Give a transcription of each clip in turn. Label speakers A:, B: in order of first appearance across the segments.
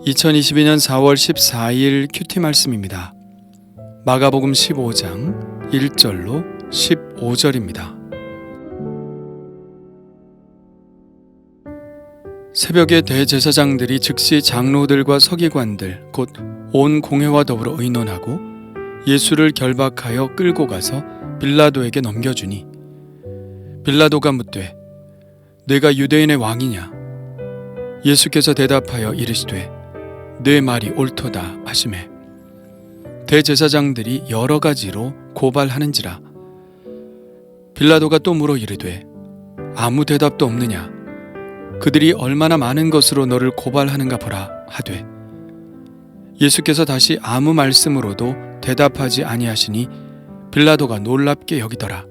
A: 2022년 4월 14일 큐티 말씀입니다. 마가복음 15장 1절로 15절입니다. 새벽에 대제사장들이 즉시 장로들과 서기관들 곧 온 공회와 더불어 의논하고 예수를 결박하여 끌고 가서 빌라도에게 넘겨주니 빌라도가 묻되 내가 유대인의 왕이냐? 예수께서 대답하여 이르시되 내 말이 옳도다 하시매 대제사장들이 여러 가지로 고발하는지라. 빌라도가 또 물어 이르되 아무 대답도 없느냐? 그들이 얼마나 많은 것으로 너를 고발하는가 보라 하되 예수께서 다시 아무 말씀으로도 대답하지 아니하시니 빌라도가 놀랍게 여기더라.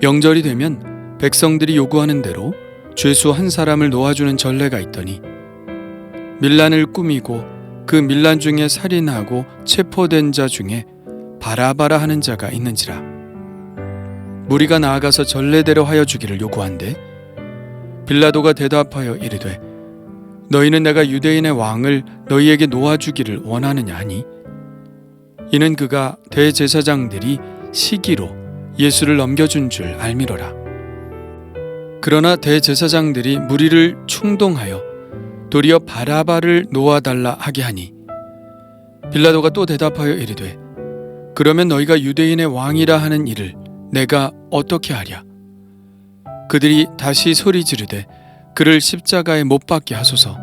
A: 명절이 되면 백성들이 요구하는 대로 죄수 한 사람을 놓아주는 전례가 있더니 밀란을 꾸미고 그 밀란 중에 살인하고 체포된 자 중에 바라바라 하는 자가 있는지라. 무리가 나아가서 전례대로 하여 주기를 요구한대 빌라도가 대답하여 이르되 너희는 내가 유대인의 왕을 너희에게 놓아주기를 원하느냐 하니 이는 그가 대제사장들이 시기로 예수를 넘겨준 줄 알미로라. 그러나 대제사장들이 무리를 충동하여 도리어 바라바를 놓아달라 하게 하니 빌라도가 또 대답하여 이르되 그러면 너희가 유대인의 왕이라 하는 이를 내가 어떻게 하랴? 그들이 다시 소리 지르되 그를 십자가에 못 박게 하소서.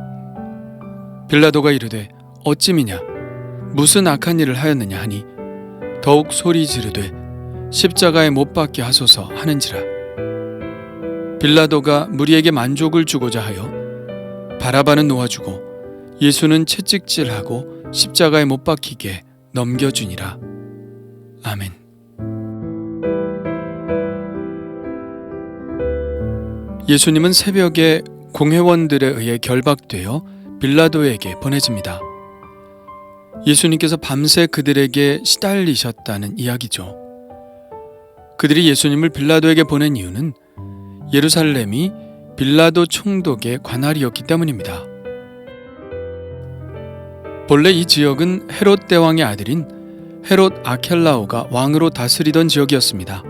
A: 빌라도가 이르되 어찌미냐? 무슨 악한 일을 하였느냐 하니 더욱 소리 지르되 십자가에 못 박게 하소서 하는지라. 빌라도가 무리에게 만족을 주고자 하여 바라바는 놓아주고 예수는 채찍질하고 십자가에 못 박히게 넘겨주니라. 아멘. 예수님은 새벽에 공회원들에 의해 결박되어 빌라도에게 보내집니다. 예수님께서 밤새 그들에게 시달리셨다는 이야기죠. 그들이 예수님을 빌라도에게 보낸 이유는 예루살렘이 빌라도 총독의 관할이었기 때문입니다. 본래 이 지역은 헤롯 대왕의 아들인 헤롯 아켈라오가 왕으로 다스리던 지역이었습니다.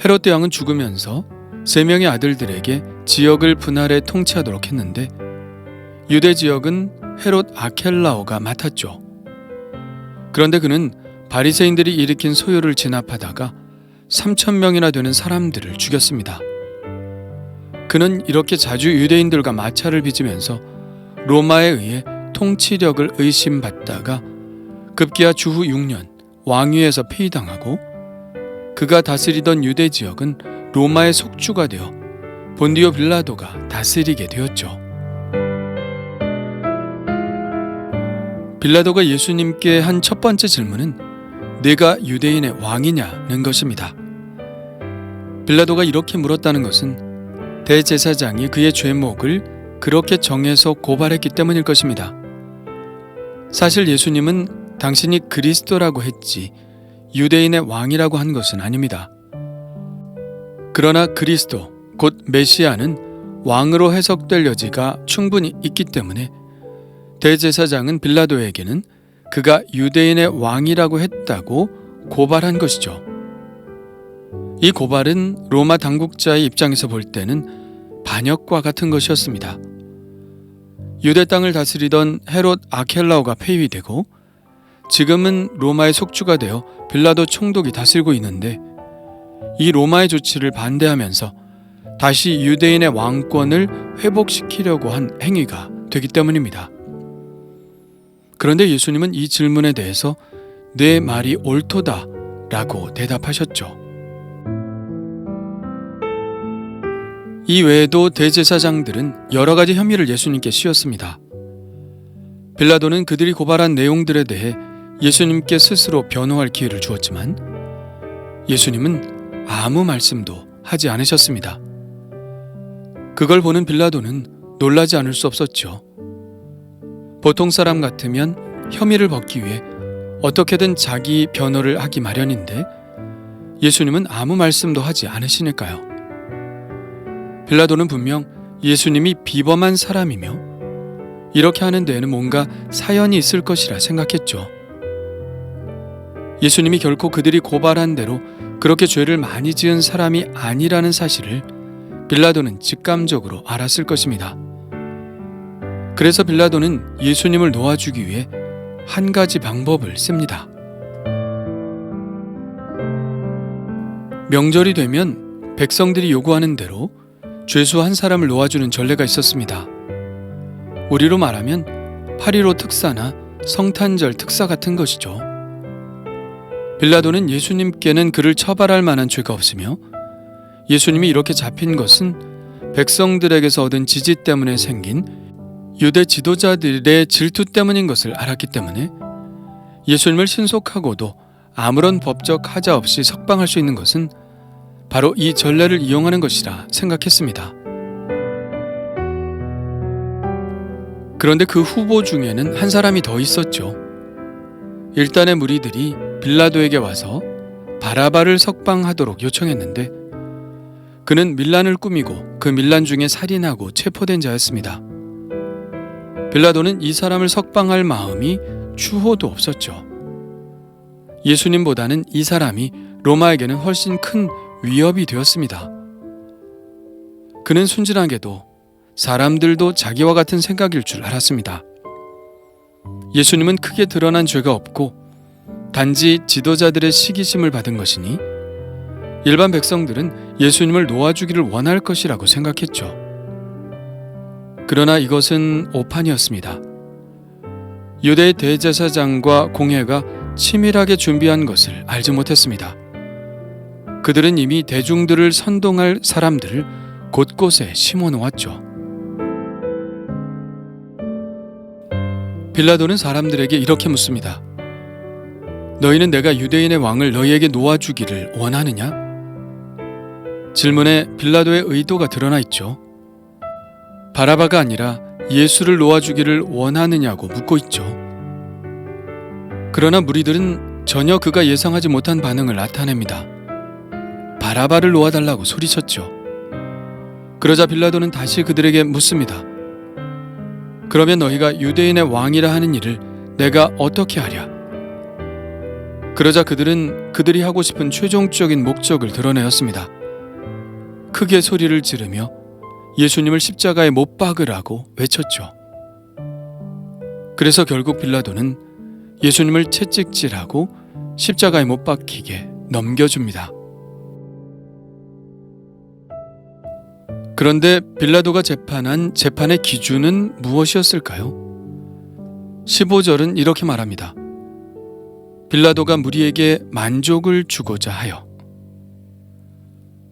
A: 헤롯 대왕은 죽으면서 3명의 아들들에게 지역을 분할해 통치하도록 했는데 유대 지역은 헤롯 아켈라오가 맡았죠. 그런데 그는 바리새인들이 일으킨 소요를 진압하다가 3,000명이나 되는 사람들을 죽였습니다. 그는 이렇게 자주 유대인들과 마찰을 빚으면서 로마에 의해 통치력을 의심받다가 급기야 주후 6년 왕위에서 폐위당하고 그가 다스리던 유대 지역은 로마의 속주가 되어 본디오 빌라도가 다스리게 되었죠. 빌라도가 예수님께 한 첫 번째 질문은 내가 유대인의 왕이냐는 것입니다. 빌라도가 이렇게 물었다는 것은 대제사장이 그의 죄목을 그렇게 정해서 고발했기 때문일 것입니다. 사실 예수님은 당신이 그리스도라고 했지 유대인의 왕이라고 한 것은 아닙니다. 그러나 그리스도, 곧 메시아는 왕으로 해석될 여지가 충분히 있기 때문에 대제사장은 빌라도에게는 그가 유대인의 왕이라고 했다고 고발한 것이죠. 이 고발은 로마 당국자의 입장에서 볼 때는 반역과 같은 것이었습니다. 유대 땅을 다스리던 헤롯 아켈라오가 폐위되고 지금은 로마의 속주가 되어 빌라도 총독이 다스리고 있는데 이 로마의 조치를 반대하면서 다시 유대인의 왕권을 회복시키려고 한 행위가 되기 때문입니다. 그런데 예수님은 이 질문에 대해서 내 말이 옳도다 라고 대답하셨죠. 이 외에도 대제사장들은 여러 가지 혐의를 예수님께 씌웠습니다. 빌라도는 그들이 고발한 내용들에 대해 예수님께 스스로 변호할 기회를 주었지만 예수님은 아무 말씀도 하지 않으셨습니다. 그걸 보는 빌라도는 놀라지 않을 수 없었죠. 보통 사람 같으면 혐의를 벗기 위해 어떻게든 자기 변호를 하기 마련인데 예수님은 아무 말씀도 하지 않으시니까요. 빌라도는 분명 예수님이 비범한 사람이며 이렇게 하는 데에는 뭔가 사연이 있을 것이라 생각했죠. 예수님이 결코 그들이 고발한 대로 그렇게 죄를 많이 지은 사람이 아니라는 사실을 빌라도는 직감적으로 알았을 것입니다. 그래서 빌라도는 예수님을 놓아주기 위해 한 가지 방법을 씁니다. 명절이 되면 백성들이 요구하는 대로 죄수 한 사람을 놓아주는 전례가 있었습니다. 우리로 말하면 8.15 특사나 성탄절 특사 같은 것이죠. 빌라도는 예수님께는 그를 처벌할 만한 죄가 없으며 예수님이 이렇게 잡힌 것은 백성들에게서 얻은 지지 때문에 생긴 유대 지도자들의 질투 때문인 것을 알았기 때문에 예수님을 신속하고도 아무런 법적 하자 없이 석방할 수 있는 것은 바로 이 전례를 이용하는 것이라 생각했습니다. 그런데 그 후보 중에는 한 사람이 더 있었죠. 일단의 무리들이 빌라도에게 와서 바라바를 석방하도록 요청했는데 그는 밀란을 꾸미고 그 밀란 중에 살인하고 체포된 자였습니다. 빌라도는 이 사람을 석방할 마음이 추호도 없었죠. 예수님보다는 이 사람이 로마에게는 훨씬 큰 위협이 되었습니다. 그는 순진하게도 사람들도 자기와 같은 생각일 줄 알았습니다. 예수님은 크게 드러난 죄가 없고 단지 지도자들의 시기심을 받은 것이니 일반 백성들은 예수님을 놓아주기를 원할 것이라고 생각했죠. 그러나 이것은 오판이었습니다. 유대 대제사장과 공회가 치밀하게 준비한 것을 알지 못했습니다. 그들은 이미 대중들을 선동할 사람들을 곳곳에 심어놓았죠. 빌라도는 사람들에게 이렇게 묻습니다. 너희는 내가 유대인의 왕을 너희에게 놓아주기를 원하느냐? 질문에 빌라도의 의도가 드러나 있죠. 바라바가 아니라 예수를 놓아주기를 원하느냐고 묻고 있죠. 그러나 무리들은 전혀 그가 예상하지 못한 반응을 나타냅니다. 바라바를 놓아달라고 소리쳤죠. 그러자 빌라도는 다시 그들에게 묻습니다. 그러면 너희가 유대인의 왕이라 하는 일을 내가 어떻게 하랴? 그러자 그들은 그들이 하고 싶은 최종적인 목적을 드러내었습니다. 크게 소리를 지르며 예수님을 십자가에 못 박으라고 외쳤죠. 그래서 결국 빌라도는 예수님을 채찍질하고 십자가에 못 박히게 넘겨줍니다. 그런데 빌라도가 재판한 재판의 기준은 무엇이었을까요? 15절은 이렇게 말합니다. 빌라도가 무리에게 만족을 주고자 하여.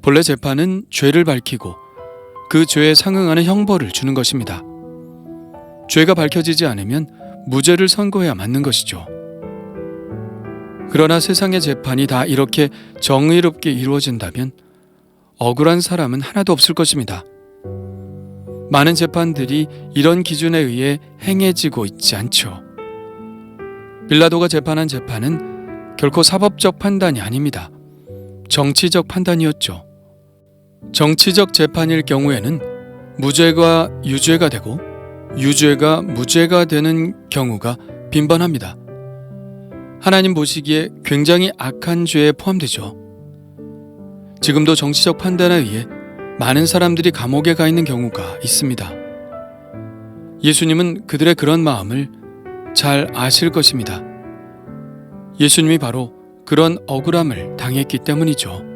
A: 본래 재판은 죄를 밝히고 그 죄에 상응하는 형벌을 주는 것입니다. 죄가 밝혀지지 않으면 무죄를 선고해야 맞는 것이죠. 그러나 세상의 재판이 다 이렇게 정의롭게 이루어진다면 억울한 사람은 하나도 없을 것입니다. 많은 재판들이 이런 기준에 의해 행해지고 있지 않죠. 빌라도가 재판한 재판은 결코 사법적 판단이 아닙니다. 정치적 판단이었죠. 정치적 재판일 경우에는 무죄가 유죄가 되고 유죄가 무죄가 되는 경우가 빈번합니다. 하나님 보시기에 굉장히 악한 죄에 포함되죠. 지금도 정치적 판단에 의해 많은 사람들이 감옥에 가 있는 경우가 있습니다. 예수님은 그들의 그런 마음을 잘 아실 것입니다. 예수님이 바로 그런 억울함을 당했기 때문이죠.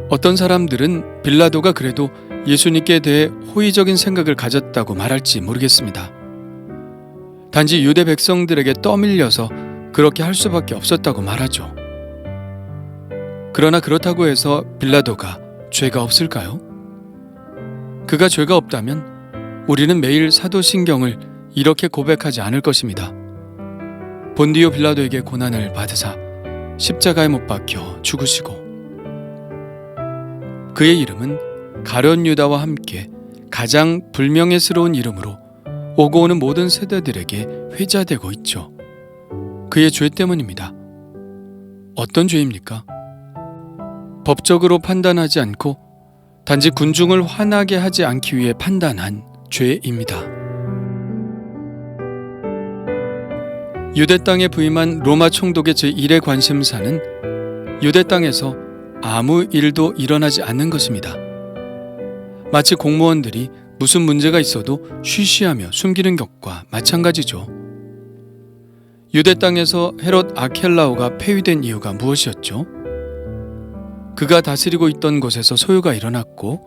A: 어떤 사람들은 빌라도가 그래도 예수님께 대해 호의적인 생각을 가졌다고 말할지 모르겠습니다. 단지 유대 백성들에게 떠밀려서 그렇게 할 수밖에 없었다고 말하죠. 그러나 그렇다고 해서 빌라도가 죄가 없을까요? 그가 죄가 없다면 우리는 매일 사도신경을 이렇게 고백하지 않을 것입니다. 본디오 빌라도에게 고난을 받으사 십자가에 못 박혀 죽으시고 그의 이름은 가룟 유다와 함께 가장 불명예스러운 이름으로 오고 오는 모든 세대들에게 회자되고 있죠. 그의 죄 때문입니다. 어떤 죄입니까? 법적으로 판단하지 않고 단지 군중을 화나게 하지 않기 위해 판단한 죄입니다. 유대 땅에 부임한 로마 총독의 제1의 관심사는 유대 땅에서 아무 일도 일어나지 않는 것입니다. 마치 공무원들이 무슨 문제가 있어도 쉬쉬하며 숨기는 것과 마찬가지죠. 유대 땅에서 헤롯 아켈라오가 폐위된 이유가 무엇이었죠? 그가 다스리고 있던 곳에서 소요가 일어났고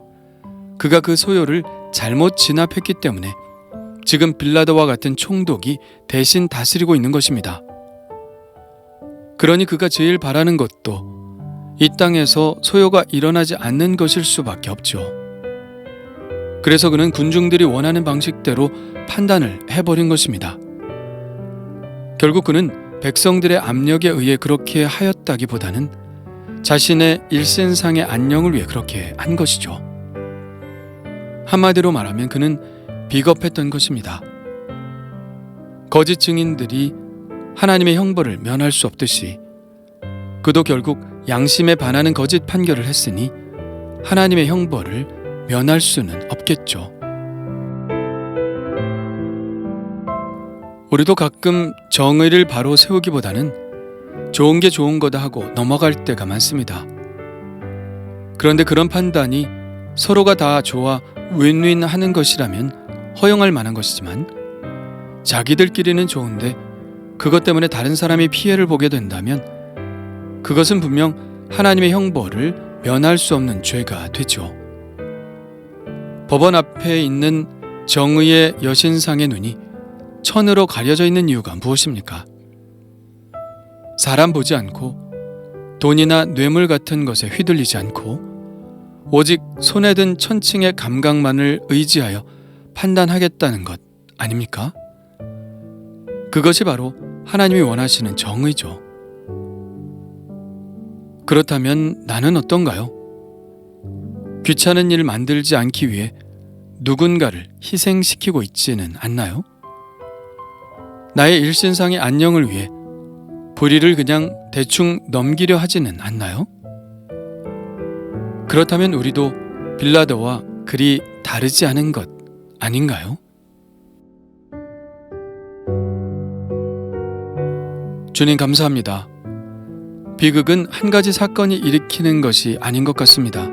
A: 그가 그 소요를 잘못 진압했기 때문에 지금 빌라도와 같은 총독이 대신 다스리고 있는 것입니다. 그러니 그가 제일 바라는 것도 이 땅에서 소요가 일어나지 않는 것일 수밖에 없죠. 그래서 그는 군중들이 원하는 방식대로 판단을 해버린 것입니다. 결국 그는 백성들의 압력에 의해 그렇게 하였다기보다는 자신의 일생상의 안녕을 위해 그렇게 한 것이죠. 한마디로 말하면 그는 비겁했던 것입니다. 거짓 증인들이 하나님의 형벌을 면할 수 없듯이 그도 결국 양심에 반하는 거짓 판결을 했으니 하나님의 형벌을 면할 수는 없겠죠. 우리도 가끔 정의를 바로 세우기보다는 좋은 게 좋은 거다 하고 넘어갈 때가 많습니다. 그런데 그런 판단이 서로가 다 좋아 윈윈 하는 것이라면 허용할 만한 것이지만 자기들끼리는 좋은데 그것 때문에 다른 사람이 피해를 보게 된다면 그것은 분명 하나님의 형벌을 면할 수 없는 죄가 되죠. 법원 앞에 있는 정의의 여신상의 눈이 천으로 가려져 있는 이유가 무엇입니까? 사람 보지 않고 돈이나 뇌물 같은 것에 휘둘리지 않고 오직 손에 든 천칭의 감각만을 의지하여 판단하겠다는 것 아닙니까? 그것이 바로 하나님이 원하시는 정의죠. 그렇다면 나는 어떤가요? 귀찮은 일 만들지 않기 위해 누군가를 희생시키고 있지는 않나요? 나의 일신상의 안녕을 위해 불의를 그냥 대충 넘기려 하지는 않나요? 그렇다면 우리도 빌라도와 그리 다르지 않은 것 아닌가요? 주님 감사합니다. 비극은 한 가지 사건이 일으키는 것이 아닌 것 같습니다.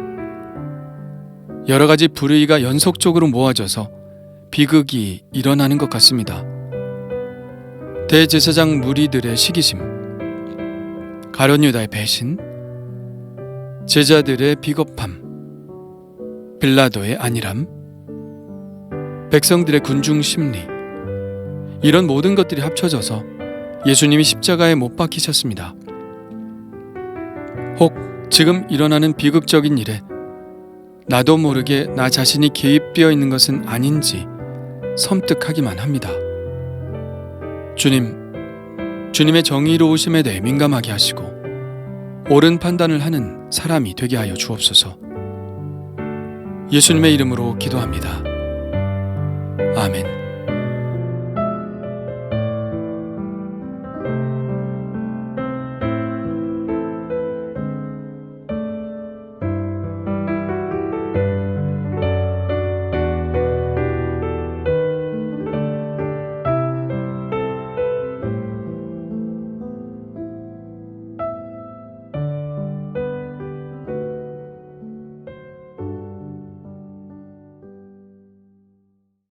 A: 여러 가지 불의가 연속적으로 모아져서 비극이 일어나는 것 같습니다. 대제사장 무리들의 시기심, 가룟 유다의 배신, 제자들의 비겁함, 빌라도의 안일함, 백성들의 군중 심리, 이런 모든 것들이 합쳐져서 예수님이 십자가에 못 박히셨습니다. 혹 지금 일어나는 비극적인 일에 나도 모르게 나 자신이 개입되어 있는 것은 아닌지 섬뜩하기만 합니다. 주님의 정의로우심에 대해 민감하게 하시고 옳은 판단을 하는 사람이 되게 하여 주옵소서. 예수님의 이름으로 기도합니다. 아멘.